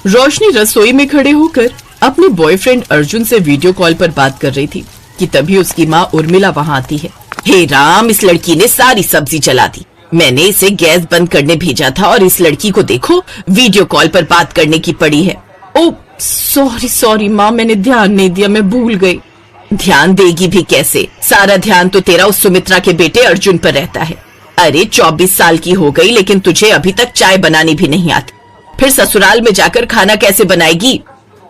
रोशनी रसोई में खड़े होकर अपने बॉयफ्रेंड अर्जुन से वीडियो कॉल पर बात कर रही थी कि तभी उसकी माँ उर्मिला वहाँ आती है। हे राम, इस लड़की ने सारी सब्जी जला दी। मैंने इसे गैस बंद करने भेजा था और इस लड़की को देखो वीडियो कॉल पर बात करने की पड़ी है। ओ सॉरी माँ, मैंने ध्यान नहीं दिया, मैं भूल गई। ध्यान देगी भी कैसे, सारा ध्यान तो तेरा उस सुमित्रा के बेटे अर्जुन पर रहता है। अरे 24 साल की हो गई लेकिन तुझे अभी तक चाय बनानी भी नहीं आती, फिर ससुराल में जाकर खाना कैसे बनाएगी।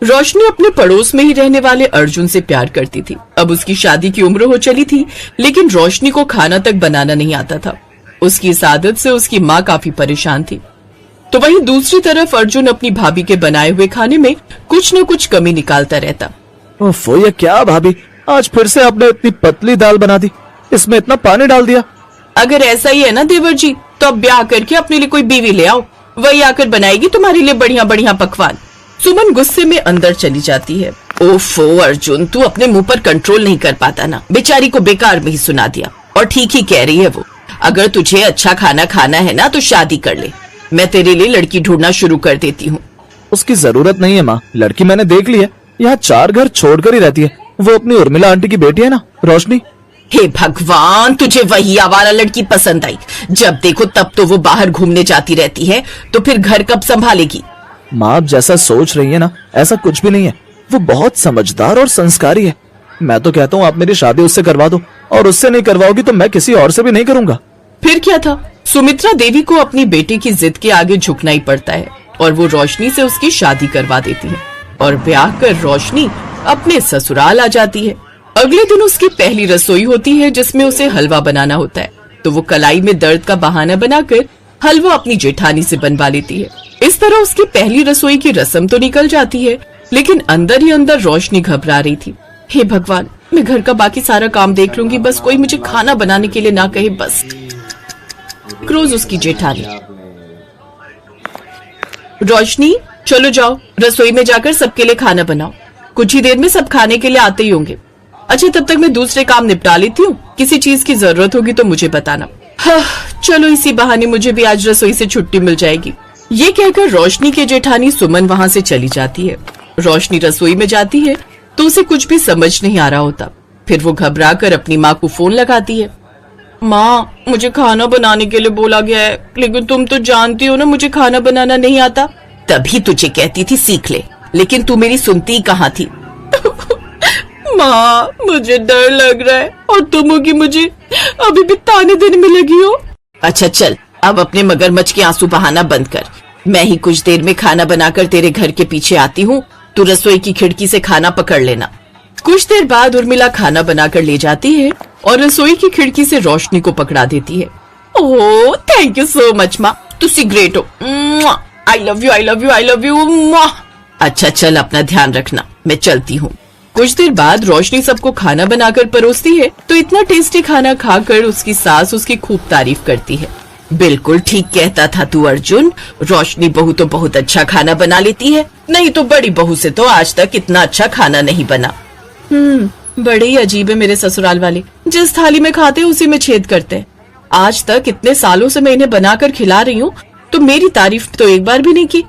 रोशनी अपने पड़ोस में ही रहने वाले अर्जुन से प्यार करती थी। अब उसकी शादी की उम्र हो चली थी लेकिन रोशनी को खाना तक बनाना नहीं आता था। उसकी इस आदत से उसकी माँ काफी परेशान थी। तो वहीं दूसरी तरफ अर्जुन अपनी भाभी के बनाए हुए खाने में कुछ न कुछ कमी निकालता रहता। ओफो, ये क्या भाभी, आज फिर से आपने इतनी पतली दाल बना दी, इसमें इतना पानी डाल दिया। अगर ऐसा ही है ना देवर जी, तो अब ब्याह करके अपने लिए कोई बीवी ले आओ, वही आकर बनाएगी तुम्हारे लिए बढ़िया बढ़िया पकवान। सुमन गुस्से में अंदर चली जाती है। ओफो अर्जुन, तू अपने मुंह पर कंट्रोल नहीं कर पाता ना, बेचारी को बेकार में ही सुना दिया। और ठीक ही कह रही है वो, अगर तुझे अच्छा खाना खाना है ना तो शादी कर ले, मैं तेरे लिए लड़की ढूंढना शुरू कर देती हूँ। उसकी जरूरत नहीं है माँ, लड़की मैंने देख ली है, यहाँ 4 घर छोड़कर ही रहती है। वो अपनी उर्मिला आंटी की बेटी है ना, रोशनी। हे भगवान, तुझे वही आवारा लड़की पसंद आई। जब देखो तब तो वो बाहर घूमने जाती रहती है, तो फिर घर कब संभालेगी। माँ आप जैसा सोच रही है ना, ऐसा कुछ भी नहीं है। वो बहुत समझदार और संस्कारी है। मैं तो कहता हूँ आप मेरी शादी उससे करवा दो, और उससे नहीं करवाओगी तो मैं किसी और से भी नहीं करूंगा। फिर क्या था, सुमित्रा देवी को अपनी बेटी की जिद के आगे झुकना ही पड़ता है और वो रोशनी से उसकी शादी करवा देती है और ब्याह कर रोशनी अपने ससुराल आ जाती है। अगले दिन उसकी पहली रसोई होती है जिसमें उसे हलवा बनाना होता है, तो वो कलाई में दर्द का बहाना बनाकर हलवा अपनी जेठानी से बनवा लेती है। इस तरह उसकी पहली रसोई की रस्म तो निकल जाती है लेकिन अंदर ही अंदर रोशनी घबरा रही थी। हे भगवान, मैं घर का बाकी सारा काम देख लूंगी, बस कोई मुझे खाना बनाने के लिए ना कहे बस। क्रोज उसकी जेठानी। रोशनी चलो जाओ, रसोई में जाकर सबके लिए खाना बनाओ, कुछ ही देर में सब खाने के लिए आते ही होंगे। अच्छा तब तक मैं दूसरे काम निपटा लेती हूँ, किसी चीज की जरूरत होगी तो मुझे बताना। हाँ, चलो इसी बहाने मुझे भी आज रसोई से छुट्टी मिल जाएगी। ये कहकर रोशनी के जेठानी सुमन वहाँ से चली जाती है। रोशनी रसोई में जाती है तो उसे कुछ भी समझ नहीं आ रहा होता। फिर वो घबरा कर अपनी माँ को फोन लगाती है। माँ, मुझे खाना बनाने के लिए बोला गया है, लेकिन तुम तो जानती हो ना मुझे खाना बनाना नहीं आता। तभी तुझे कहती थी सीख ले, लेकिन तू मेरी सुनती कहाँ थी। माँ, मुझे डर लग रहा है और तुम होगी मुझे अभी भी ताने देने में लगी हो। अच्छा चल, अब अपने मगरमच्छ के आंसू बहाना बंद कर। मैं ही कुछ देर में खाना बनाकर तेरे घर के पीछे आती हूँ, तू रसोई की खिड़की से खाना पकड़ लेना। कुछ देर बाद उर्मिला खाना बनाकर ले जाती है और रसोई की खिड़की से रोशनी को पकड़ा देती है। Oh thank you so much माँ, तुसी ग्रेट हो। I love you, I love you, I love you. अच्छा चल, अपना ध्यान रखना, मैं चलती हूँ। कुछ देर बाद रोशनी सबको खाना बनाकर परोसती है तो इतना टेस्टी खाना खाकर उसकी सास उसकी खूब तारीफ करती है। बिल्कुल ठीक कहता था तू अर्जुन, रोशनी बहू तो बहुत अच्छा खाना बना लेती है, नहीं तो बड़ी बहू से तो आज तक इतना अच्छा खाना नहीं बना। बड़े ही अजीब है मेरे ससुराल वाले, जिस थाली में खाते हैं उसी में छेद करते हैं। आज तक इतने सालों से मैं इन्हें बनाकर खिला रही हूँ तो मेरी तारीफ तो एक बार भी नहीं की।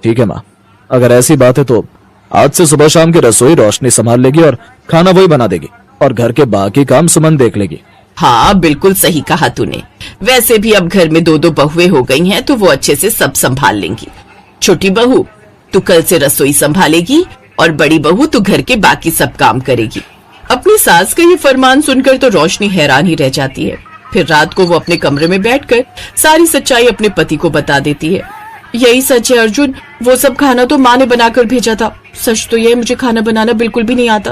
ठीक है माँ, अगर ऐसी बात है तो आज से सुबह शाम की रसोई रोशनी संभाल लेगी और खाना वही बना देगी और घर के बाकी काम सुमन देख लेगी। हाँ बिल्कुल सही कहा तूने, वैसे भी अब घर में 2-2 बहुएं हो गई हैं तो वो अच्छे से सब संभाल लेंगी। छोटी बहू तू कल से रसोई संभालेगी और बड़ी बहू तू घर के बाकी सब काम करेगी। अपनी सास का ये फरमान सुनकर तो रोशनी हैरान ही रह जाती है। फिर रात को वो अपने कमरे में बैठकर सारी सच्चाई अपने पति को बता देती है। यही सच है अर्जुन, वो सब खाना तो माँ ने बनाकर भेजा था। सच तो ये मुझे खाना बनाना बिल्कुल भी नहीं आता।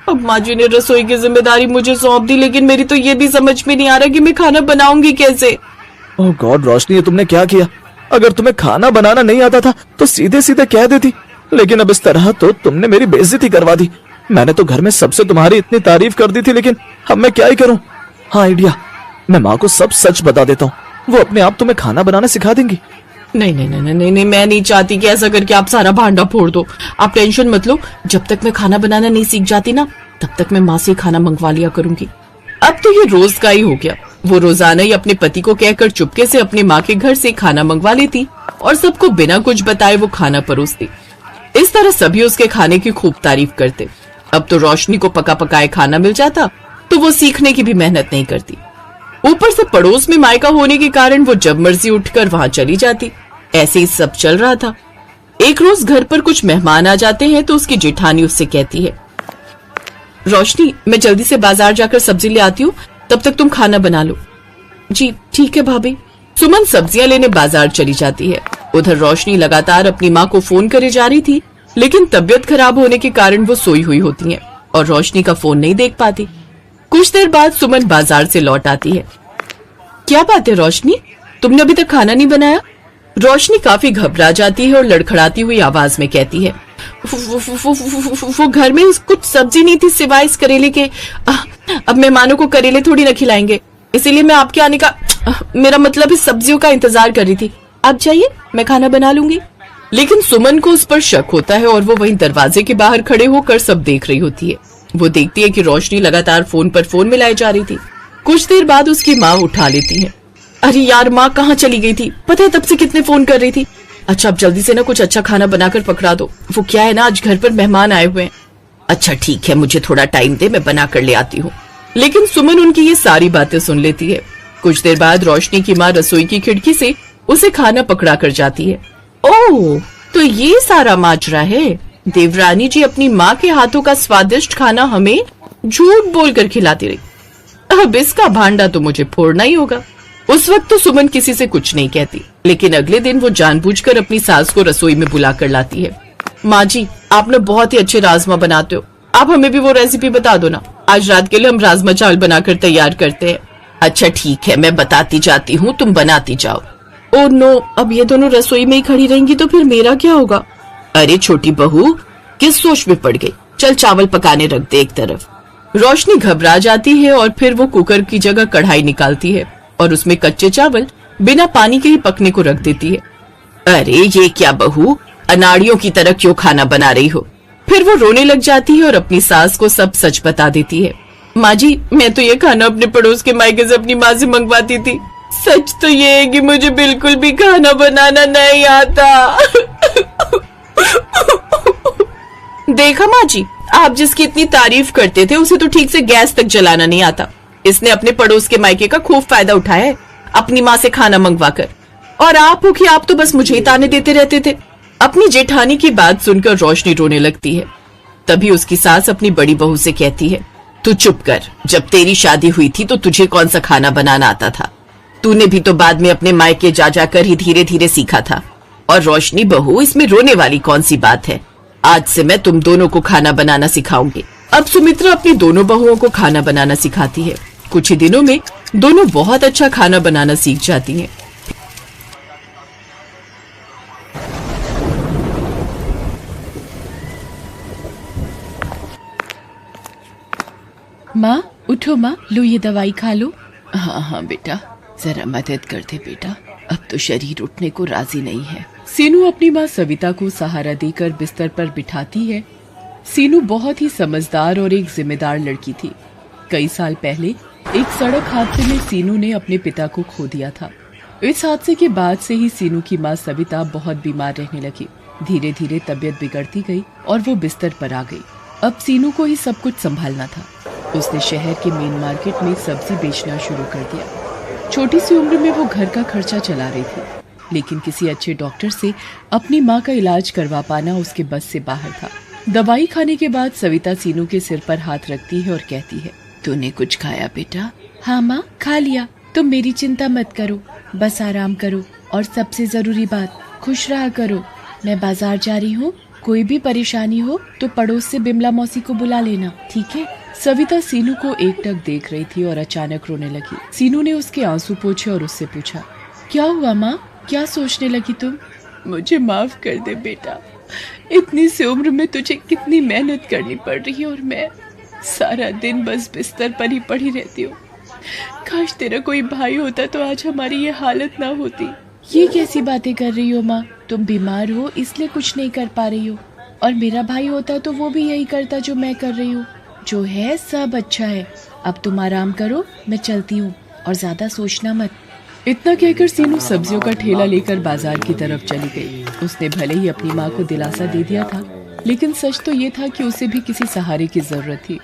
अब माँ जी ने रसोई की जिम्मेदारी मुझे सौंप दी, लेकिन मेरी तो ये भी समझ में नहीं आ रहा कि मैं खाना बनाऊंगी कैसे। ओह गॉड रोशनी, ये तुमने क्या किया? अगर तुम्हें खाना बनाना नहीं आता था तो सीधे सीधे कह देती, लेकिन अब इस तरह तो तुमने मेरी बेइज्जती करवा दी। मैंने तो घर में सबसे तुम्हारी इतनी तारीफ कर दी थी, लेकिन अब मैं क्या ही करूं? हाँ आइडिया, मैं माँ को सब सच बता देता हूँ, वो अपने आप तुम्हें खाना बनाना सिखा देंगी। नहीं नहीं नहीं नहीं नहीं, मैं नहीं चाहती कि ऐसा करके आप सारा भांडा फोड़ दो। आप टेंशन मत लो, जब तक मैं खाना बनाना नहीं सीख जाती ना तब तक मैं माँ से खाना मंगवा लिया करूंगी। अब तो ये रोज का ही हो गया। वो रोजाना ही अपने पति को कहकर चुपके से अपनी माँ के घर से खाना मंगवा लेती और सबको बिना कुछ बताए वो खाना परोसती। इस तरह सभी उसके खाने की खूब तारीफ करते। अब तो रोशनी को पका पकाए खाना मिल जाता तो वो सीखने की भी मेहनत नहीं करती। ऊपर से पड़ोस में मायका होने के कारण वो जब मर्जी उठकर वहां चली जाती। ऐसे ही सब चल रहा था। एक रोज घर पर कुछ मेहमान आ जाते हैं तो उसकी जेठानी उससे कहती है, रोशनी मैं जल्दी से बाजार जाकर सब्जी ले आती हूँ, तब तक तुम खाना बना लो। जी ठीक है भाभी। सुमन सब्जियां लेने बाजार चली जाती है। उधर रोशनी लगातार अपनी माँ को फोन करे जा रही थी, लेकिन तबीयत खराब होने के कारण वो सोई हुई होती है और रोशनी का फोन नहीं देख पाती। कुछ देर बाद सुमन बाजार से लौट आती है। क्या बात है रोशनी, तुमने अभी तक खाना नहीं बनाया? रोशनी काफी घबरा जाती है और लड़खड़ाती हुई आवाज में कहती है, वो घर में कुछ सब्जी नहीं थी सिवाय इस करेले के। अब मेहमानों को करेले थोड़ी न खिलाएंगे, इसीलिए मैं आपके आने का मेरा मतलब इस सब्जियों का इंतजार कर रही थी। आप जाइए, मैं खाना बना लूंगी। लेकिन सुमन को उस पर शक होता है और वो वहीं दरवाजे के बाहर खड़े होकर सब देख रही होती है। वो देखती है कि रोशनी लगातार फोन पर फोन मिलाई जा रही थी। कुछ देर बाद उसकी माँ उठा लेती है। अरे यार माँ कहाँ चली गई थी, पता है तब से कितने फोन कर रही थी। अच्छा अब जल्दी से ना कुछ अच्छा खाना बनाकर पकड़ा दो, वो क्या है ना आज घर पर मेहमान आए हुए हैं। अच्छा ठीक है, मुझे थोड़ा टाइम दे, मैं बना कर ले आती हूँ। लेकिन सुमन उनकी ये सारी बातें सुन लेती है। कुछ देर बाद रोशनी की माँ रसोई की खिड़की से उसे खाना पकड़ा कर जाती है। ओह तो ये सारा माजरा है। देवरानी जी अपनी माँ के हाथों का स्वादिष्ट खाना हमें झूठ बोलकर खिलाती रही। अब इसका भांडा तो मुझे फोड़ना ही होगा। उस वक्त तो सुमन किसी से कुछ नहीं कहती, लेकिन अगले दिन वो जानबूझकर अपनी सास को रसोई में बुला कर लाती है। माँ जी आप ना बहुत ही अच्छे राजमा बनाते हो, आप हमें भी वो रेसिपी बता दो ना, आज रात के लिए हम राजमा चावल बनाकर तैयार करते हैं। अच्छा ठीक है, मैं बताती जाती हूँ, तुम बनाती जाओ। ओह नो, अब ये दोनों रसोई में ही खड़ी रहेंगी तो फिर मेरा क्या होगा? अरे छोटी बहू किस सोच में पड़ गई, चल चावल पकाने रख दे एक तरफ। रोशनी घबरा जाती है और फिर वो कुकर की जगह कढ़ाई निकालती है और उसमें कच्चे चावल बिना पानी के ही पकने को रख देती है। अरे ये क्या बहू, अनाड़ियों की तरह क्यों खाना बना रही हो? फिर वो रोने लग जाती है और अपनी सास को सब सच बता देती है। माँ जी मैं तो ये खाना अपने पड़ोस के मायके से अपनी माँ से मंगवाती थी। सच तो ये है कि मुझे बिल्कुल भी खाना बनाना नहीं आता। देखा माँ जी, आप जिसकी इतनी तारीफ करते थे उसे तो ठीक से गैस तक जलाना नहीं आता। इसने अपने पड़ोस के मायके का खूब फायदा उठाया है अपनी माँ से खाना मंगवा कर। और आप हो कि आप तो बस मुझे ही ताने देते रहते थे। अपनी जेठानी की बात सुनकर रोशनी रोने लगती है। तभी उसकी सास अपनी बड़ी बहू से कहती है, तू चुप कर, जब तेरी शादी हुई थी तो तुझे कौन सा खाना बनाना आता था? तूने भी तो बाद में अपने मायके जा जाकर ही धीरे धीरे सीखा था। और रोशनी बहू इसमें रोने वाली कौन सी बात है? आज से मैं तुम दोनों को खाना बनाना सिखाऊंगी। अब सुमित्रा अपनी दोनों बहुओं को खाना बनाना सिखाती है। कुछ ही दिनों में दोनों बहुत अच्छा खाना बनाना सीख जाती हैं। माँ उठो, माँ लो ये दवाई खा लो। हाँ हाँ बेटा, जरा मदद कर दे बेटा, अब तो शरीर उठने को राजी नहीं है। सीनू अपनी माँ सविता को सहारा देकर बिस्तर पर बिठाती है। सीनू बहुत ही समझदार और एक जिम्मेदार लड़की थी। कई साल पहले एक सड़क हादसे में सीनू ने अपने पिता को खो दिया था। इस हादसे के बाद से ही सीनू की माँ सविता बहुत बीमार रहने लगी। धीरे धीरे तबीयत बिगड़ती गई और वो बिस्तर पर आ गई। अब सीनू को ही सब कुछ संभालना था। उसने शहर के मेन मार्केट में सब्जी बेचना शुरू कर दिया। छोटी सी उम्र में वो घर का खर्चा चला रही थी, लेकिन किसी अच्छे डॉक्टर से अपनी माँ का इलाज करवा पाना उसके बस से बाहर था। दवाई खाने के बाद सविता सीनू के सिर पर हाथ रखती है और कहती है, तूने कुछ खाया बेटा? हाँ माँ खा लिया, तुम मेरी चिंता मत करो, बस आराम करो और सबसे जरूरी बात खुश रहा करो। मैं बाजार जा रही हूँ, कोई भी परेशानी हो तो पड़ोस से बिमला मौसी को बुला लेना, ठीक है? सविता सीनू को एकटक देख रही थी और अचानक रोने लगी। सीनू ने उसके आंसू पोंछे और उससे पूछा, क्या हुआ माँ, क्या सोचने लगी तुम? मुझे माफ कर दे बेटा, इतनी सी उम्र में तुझे कितनी मेहनत करनी पड़ रही है और मैं सारा दिन बस बिस्तर पर ही पड़ी रहती हूँ। काश तेरा कोई भाई होता तो आज हमारी ये हालत ना होती। ये कैसी बातें कर रही हो माँ, तुम बीमार हो इसलिए कुछ नहीं कर पा रही हो, और मेरा भाई होता तो वो भी यही करता जो मैं कर रही हूँ। जो है सब अच्छा है, अब तुम आराम करो, मैं चलती हूँ और ज्यादा सोचना मत। इतना कहकर सीनू सब्जियों का ठेला लेकर बाजार की तरफ चली गई। उसने भले ही अपनी माँ को दिलासा दे दिया था, लेकिन सच तो ये था कि उसे भी किसी सहारे की जरूरत थी।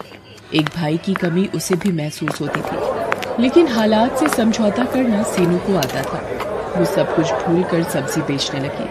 एक भाई की कमी उसे भी महसूस होती थी, लेकिन हालात से समझौता करना सीनू को आता था। वो सब कुछ भूलकर सब्जी बेचने लगी।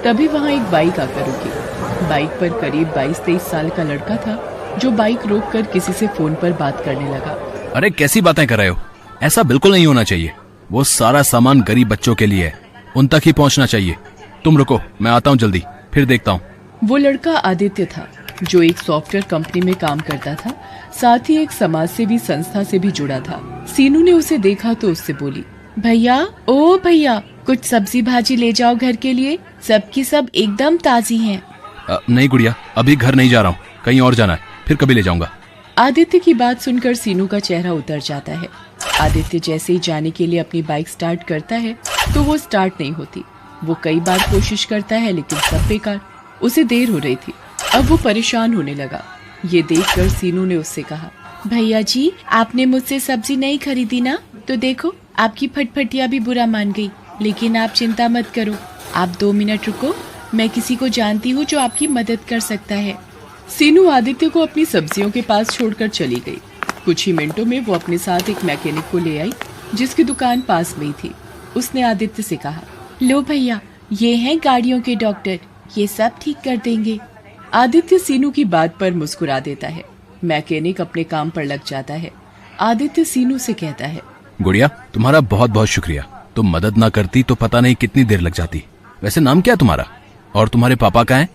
तभी वहाँ एक बाइक आकर रुकी। बाइक पर करीब 22-23 साल का लड़का था, जो बाइक रोककर किसी से फोन पर बात करने लगा। अरे कैसी बातें कर रहे हो? ऐसा बिल्कुल नहीं होना चाहिए। वो सारा सामान गरीब बच्चों के लिए है, उन तक ही पहुंचना चाहिए। तुम रुको, मैं आता हूँ जल्दी, फिर देखता हूँ। वो लड़का आदित्य था, जो एक सॉफ्टवेयर कंपनी में काम करता था, साथ ही एक समाज सेवी संस्था से भी जुड़ा था। सीनू ने उसे देखा तो उससे बोली, भैया, ओ भैया, कुछ सब्जी भाजी ले जाओ घर के लिए, सबकी सब एकदम ताजी हैं। नहीं गुड़िया, अभी घर नहीं जा रहा हूँ, कहीं और जाना है, फिर कभी ले जाऊंगा। आदित्य की बात सुनकर सीनू का चेहरा उतर जाता है। आदित्य जैसे ही जाने के लिए अपनी बाइक स्टार्ट करता है तो वो स्टार्ट नहीं होती। वो कई बार कोशिश करता है, लेकिन सब बेकार। उसे देर हो रही थी। अब वो परेशान होने लगा। ये देखकर सीनू ने उससे कहा, भैया जी, आपने मुझसे सब्जी नहीं खरीदी ना, तो देखो आपकी फटफटिया भी बुरा मान गई। लेकिन आप चिंता मत करो, आप 2 मिनट रुको, मैं किसी को जानती हूँ जो आपकी मदद कर सकता है। सीनू आदित्य को अपनी सब्जियों के पास छोड़कर चली गई। कुछ ही मिनटों में वो अपने साथ एक मैकेनिक को ले आई, जिसकी दुकान पास में ही थी। उसने आदित्य से कहा, लो भैया, ये हैं गाड़ियों के डॉक्टर, ये सब ठीक कर देंगे। आदित्य सीनू की बात पर मुस्कुरा देता है। मैकेनिक अपने काम पर लग जाता है। आदित्य सीनू से कहता है, गुड़िया, तुम्हारा बहुत बहुत शुक्रिया। तुम मदद ना करती तो पता नहीं कितनी देर लग जाती। वैसे नाम क्या है तुम्हारा, और तुम्हारे पापा कहाँ हैं?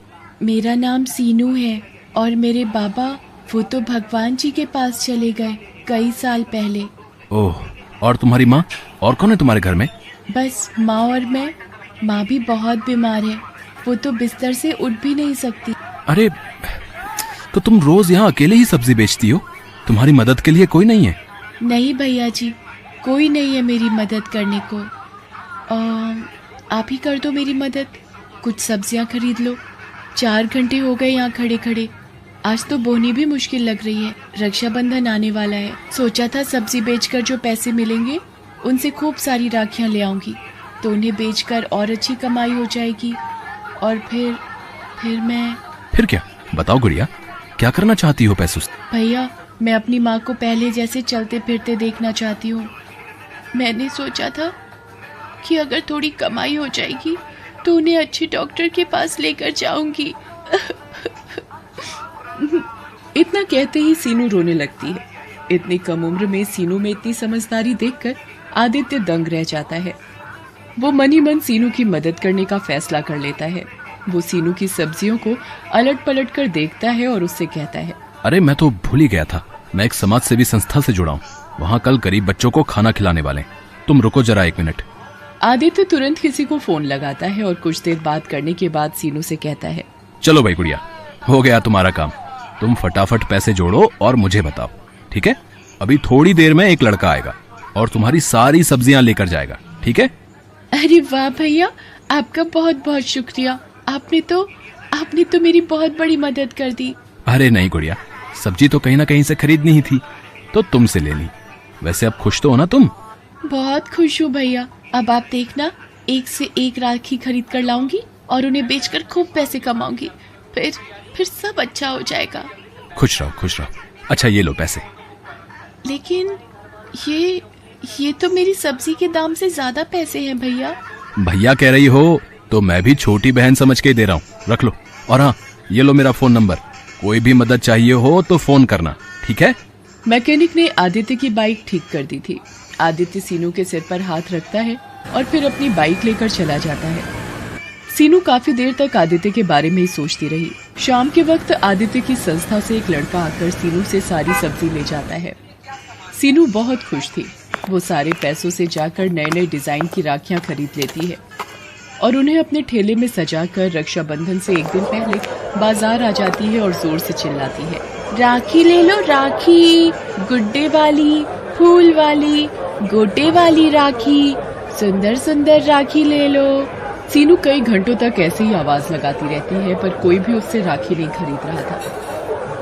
मेरा नाम सीनू है, और मेरे बाबा वो तो भगवान जी के पास चले गए कई साल पहले। ओह, और तुम्हारी माँ? और कौन है तुम्हारे घर में? बस माँ और मैं। माँ भी बहुत बीमार है, वो तो बिस्तर से उठ भी नहीं सकती। अरे, तो तुम रोज यहाँ अकेले ही सब्जी बेचती हो? तुम्हारी मदद के लिए कोई नहीं है? नहीं भैया जी, कोई नहीं है मेरी मदद करने को। आप ही कर दो मेरी मदद, कुछ सब्जियाँ खरीद लो। 4 घंटे हो गए यहाँ खड़े खड़े। आज तो बोनी भी मुश्किल लग रही है। रक्षाबंधन आने वाला है, सोचा था सब्जी बेचकर जो पैसे मिलेंगे उनसे खूब सारी राखियां ले आऊंगी, तो उन्हें बेचकर और अच्छी कमाई हो जाएगी। और फिर मैं। फिर क्या? बताओ गुड़िया, क्या करना चाहती हो पैसों से? भैया, मैं अपनी माँ को पहले जैसे चलते फिरते देखना चाहती हूँ। मैंने सोचा था कि अगर थोड़ी कमाई हो जाएगी तो उन्हें अच्छे डॉक्टर के पास लेकर जाऊंगी। इतना कहते ही सीनू रोने लगती है। इतनी कम उम्र में सीनू में इतनी समझदारी देखकर आदित्य दंग रह जाता है। वो मन ही मन सीनू की मदद करने का फैसला कर लेता है। वो सीनू की सब्जियों को अलट पलट कर देखता है और उससे कहता है, अरे मैं तो भूल ही गया था, मैं एक समाज सेवी संस्था से जुड़ा हूँ। वहाँ कल गरीब बच्चों को खाना खिलाने वाले। तुम रुको जरा 1 मिनट। आदित्य तुरंत किसी को फोन लगाता है और कुछ देर बात करने के बाद सीनू से कहता है, चलो भाई गुड़िया, हो गया तुम्हारा काम। तुम फटाफट पैसे जोड़ो और मुझे बताओ, ठीक है? अभी थोड़ी देर में एक लड़का आएगा और तुम्हारी सारी सब्जियां लेकर जाएगा, ठीक है? अरे वाह भैया, आपका बहुत बहुत शुक्रिया। आपने तो मेरी बहुत बड़ी मदद कर दी। अरे नहीं गुड़िया, सब्जी तो कहीं ना कहीं से खरीदनी ही थी, तो तुमसे ले ली। वैसे अब खुश तो हो ना तुम? बहुत खुश हूँ भैया। अब आप देखना, एक से एक राखी खरीद कर लाऊंगी और उन्हें बेचकर खूब पैसे कमाऊंगी। फिर सब अच्छा हो जाएगा। खुश रहो, खुश रहो। अच्छा ये लो पैसे। लेकिन ये तो मेरी सब्जी के दाम से ज्यादा पैसे हैं भैया। भैया कह रही हो तो मैं भी छोटी बहन समझ के दे रहा हूँ, रख लो। और हाँ, ये लो मेरा फोन नंबर, कोई भी मदद चाहिए हो तो फोन करना, ठीक है? मैकेनिक ने आदित्य की बाइक ठीक कर दी थी। आदित्य सीनू के सिर पर हाथ रखता है और फिर अपनी बाइक लेकर चला जाता है। सीनू काफी देर तक आदित्य के बारे में ही सोचती रही। शाम के वक्त आदित्य की संस्था से एक लड़का आकर सीनू से सारी सब्जी ले जाता है। सीनू बहुत खुश थी। वो सारे पैसों से जाकर नए नए डिजाइन की राखियां खरीद लेती है और उन्हें अपने ठेले में सजाकर रक्षाबंधन से एक दिन पहले बाजार आ जाती है और जोर से चिल्लाती है, राखी ले लो राखी, गुड्डे वाली, फूल वाली, गोटे वाली राखी, सुंदर सुंदर राखी ले लो। सीनू कई घंटों तक ऐसे ही आवाज लगाती रहती है, पर कोई भी उससे राखी नहीं खरीद रहा था।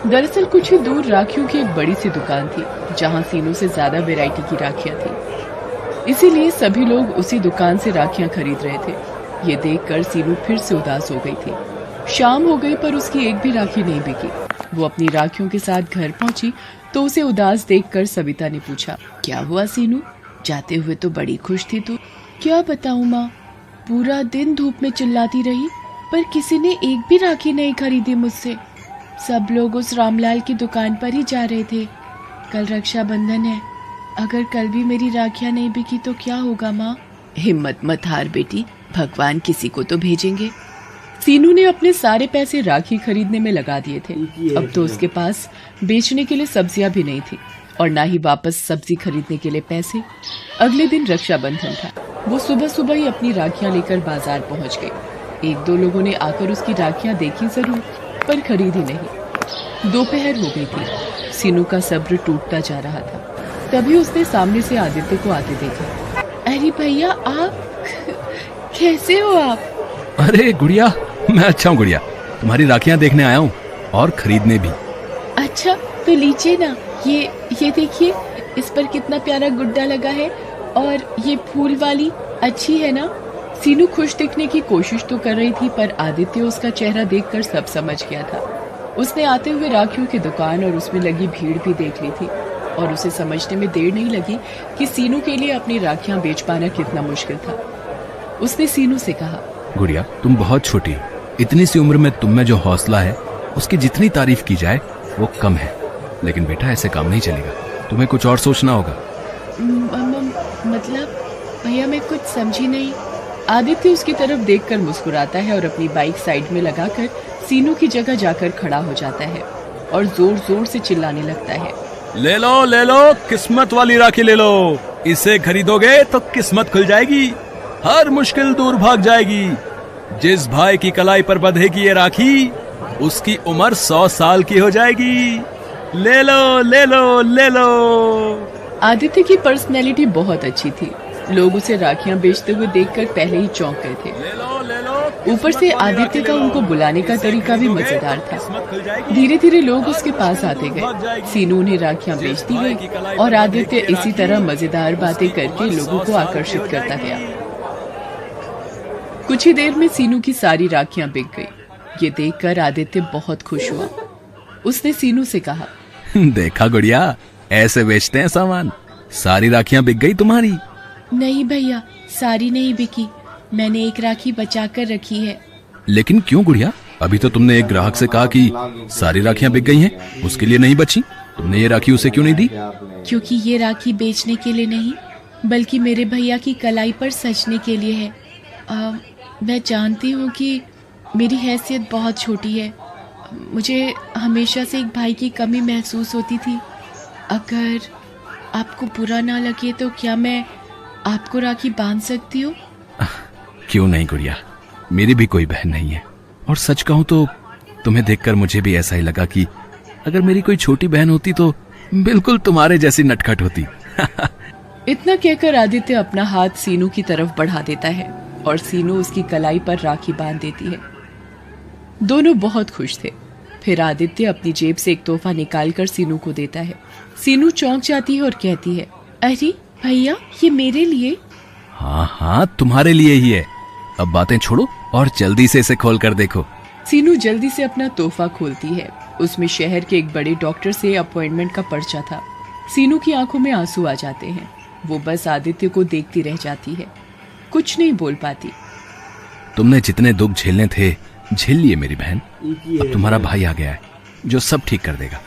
दरअसल कुछ ही दूर राखियों की एक बड़ी सी दुकान थी, जहां सीनू से ज्यादा वैरायटी की राखियां थी। इसीलिए सभी लोग उसी दुकान से राखियां खरीद रहे थे। ये देखकर सीनू फिर से उदास हो गई थी। शाम हो गई पर उसकी एक भी राखी नहीं बिकी। वो अपनी राखियों के साथ घर पहुंची तो उसे उदास देखकर सविता ने पूछा, क्या हुआ सीनू? जाते हुए तो बड़ी खुश थी तू। क्या बताऊं माँ, पूरा दिन धूप में चिल्लाती रही पर किसी ने एक भी राखी नहीं खरीदी मुझसे। सब लोग उस रामलाल की दुकान पर ही जा रहे थे। कल रक्षाबंधन है, अगर कल भी मेरी राखियां नहीं बिकी तो क्या होगा माँ? हिम्मत मत हार बेटी, भगवान किसी को तो भेजेंगे। सीनू ने अपने सारे पैसे राखी खरीदने में लगा दिए थे। अब तो उसके पास बेचने के लिए सब्जियां भी नहीं थी और ना ही वापस सब्जी खरीदने के लिए पैसे। अगले दिन रक्षाबंधन था। वो सुबह सुबह ही अपनी राखियां लेकर बाजार पहुंच गई। एक दो लोगों ने आकर उसकी राखियां देखी जरूर पर खरीदी नहीं। दोपहर हो गई थी। सीनू का सब्र टूटता जा रहा था। तभी उसने सामने से आदित्य को आते देखा। अरे भैया, आप कैसे हो आप? अरे गुड़िया, मैं अच्छा हूँ गुड़िया। तुम्हारी राखियां देखने आया हूँ और खरीदने भी। अच्छा तो लीजिए ना, ये देखिए, इस पर कितना प्यारा गुड्डा लगा है और ये फूल वाली अच्छी है ना? सीनू खुश दिखने की कोशिश तो कर रही थी पर आदित्य उसका चेहरा देखकर सब समझ गया था। उसने आते हुए राखियों की दुकान और उसमें लगी भीड़ भी देख ली थी और उसे समझने में देर नहीं लगी कि सीनू के लिए अपनी राखियां बेच पाना कितना मुश्किल था। उसने सीनू से कहा, गुड़िया तुम बहुत छोटी हो, इतनी सी उम्र में तुम में जो हौसला है उसकी जितनी तारीफ की जाए वो कम है। लेकिन बेटा ऐसे काम नहीं चलेगा, तुम्हें कुछ और सोचना होगा। मतलब भैया मैं कुछ समझी नहीं। आदित्य उसकी तरफ देखकर मुस्कुराता है और अपनी बाइक साइड में लगाकर सीनू की जगह जाकर खड़ा हो जाता है और जोर जोर से चिल्लाने लगता है, ले लो, किस्मत वाली राखी ले लो। इसे खरीदोगे तो किस्मत खुल जाएगी, हर मुश्किल दूर भाग जाएगी। जिस भाई की कलाई पर बंधेगी ये राखी उसकी उम्र 100 साल की हो जाएगी। ले लो। आदित्य की पर्सनैलिटी बहुत अच्छी थी। लोग उसे राखियां बेचते हुए देखकर पहले ही चौंक गए थे। ऊपर से आदित्य का उनको बुलाने का तरीका भी मजेदार था। धीरे धीरे लोग उसके पास आते गए। सीनू उन्हें राखियां बेचती गई और आदित्य इसी तरह मजेदार बातें करके लोगों को आकर्षित करता गया। कुछ ही देर में सीनू की सारी राखियां बिक गई। ये देखकर आदित्य बहुत खुश हुआ। उसने सीनू से कहा, देखा गुड़िया, ऐसे बेचते हैं सामान। सारी राखियां बिक गई तुम्हारी। नहीं भैया, सारी नहीं बिकी, मैंने एक राखी बचा कर रखी है। लेकिन क्यों गुड़िया? अभी तो तुमने एक ग्राहक से कहा कि सारी राखियां बिक गई हैं, उसके लिए नहीं बची। तुमने ये राखी उसे क्यों नहीं दी? क्योंकि ये राखी बेचने के लिए नहीं बल्कि मेरे भैया की कलाई पर सजने के लिए है। मैं जानती हूँ कि मेरी हैसियत बहुत छोटी है। मुझे हमेशा से एक भाई की कमी महसूस होती थी। अगर आपको बुरा ना लगे तो क्या मैं आपको राखी बांध सकती हूँ? क्यों नहीं गुड़िया, मेरी भी कोई बहन नहीं है। और सच कहूँ तो तुम्हें देखकर मुझे भी ऐसा ही लगा कि अगर मेरी कोई छोटी बहन होती तो बिल्कुल तुम्हारे जैसी नटखट होती। इतना कहकर आदित्य अपना हाथ सीनू की तरफ बढ़ा देता है और सीनू उसकी कलाई पर राखी बांध देती है। दोनों बहुत खुश थे। फिर आदित्य अपनी जेब से एक तोहफा निकालकर सीनू को देता है। सीनू चौंक जाती है और कहती है, अरे भैया, ये मेरे लिए? हाँ, तुम्हारे लिए ही है। अब बातें छोड़ो और जल्दी से इसे खोल कर देखो। सीनू जल्दी से अपना तोहफा खोलती है। उसमें शहर के एक बड़े डॉक्टर से अपॉइंटमेंट का पर्चा था। सीनू की आंखों में आंसू आ जाते हैं। वो बस आदित्य को देखती रह जाती है, कुछ नहीं बोल पाती। तुमने जितने दुख झेलने थे झेल लिए मेरी बहन। अब तुम्हारा भाई आ गया है जो सब ठीक कर देगा।